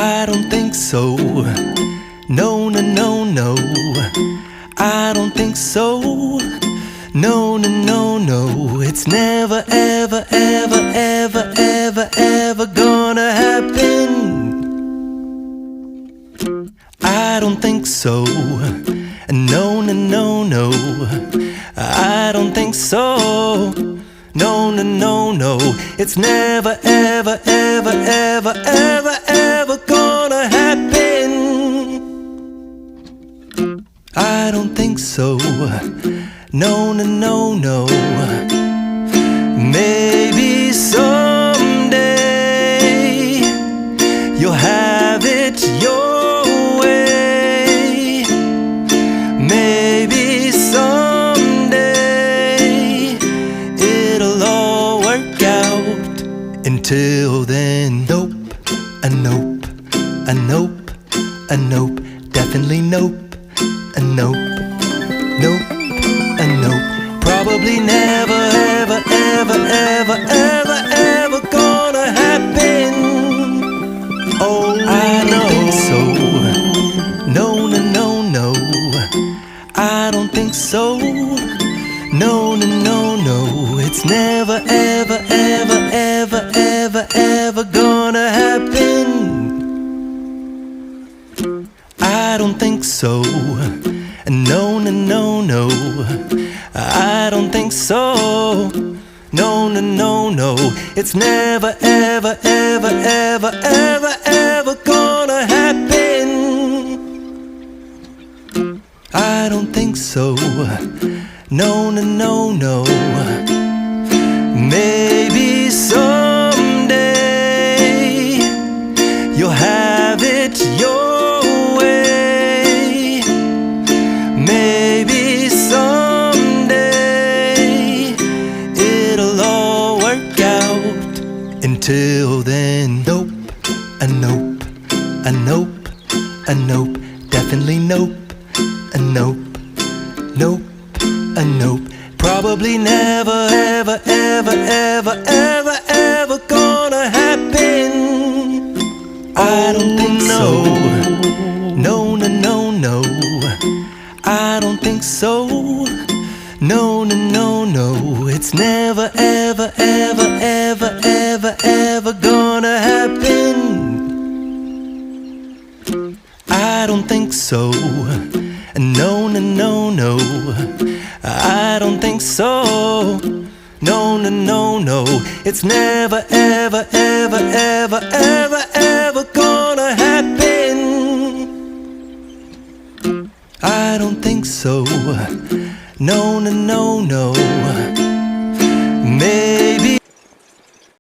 I don't think so. No, no, no, no. I don't think so. No, no, no, no. It's never, ever, ever, ever, ever, ever gonna happen. I don't think so. No, no, no, no. I don't think so. No, no, no, no. It's never, ever, ever, ever, ever, ever gonna happen. I don't think so. No, no, no, no. Maybe someday you'll have it your way. Maybe someday it'll all work out. Until then, nope, a nope, a nope, a nope, definitely nope, a nope, nope, a nope. Probably never, ever, ever, ever, ever, ever gonna happen. Oh, I don't think so. No, no, no, no. I don't think so. No, no, no, no. It's never, ever, ever, ever, ever, ever gonna happen. I don't think so. No, no, no, no. I don't think so. No, no, no, no. It's never, ever, ever, ever, ever, ever gonna happen. I don't think so. No, no, no, no. Maybe someday you'll have it your way. Maybe someday it'll all work out. Until then, nope, a nope, a nope, a nope, definitely nope, a nope, nope, a nope. Probably never, ever, ever, ever, ever, ever gonna happen. I don't think so. No, no, no, no. I don't think so. No, no, no, no. It's never, ever, ever, ever, ever, ever gonna happen. I don't think so. No, no, no, no. I don't think so. No, no, no, no. It's never, ever, ever, ever, ever, ever gonna happen. I don't think so. No, no, no, no.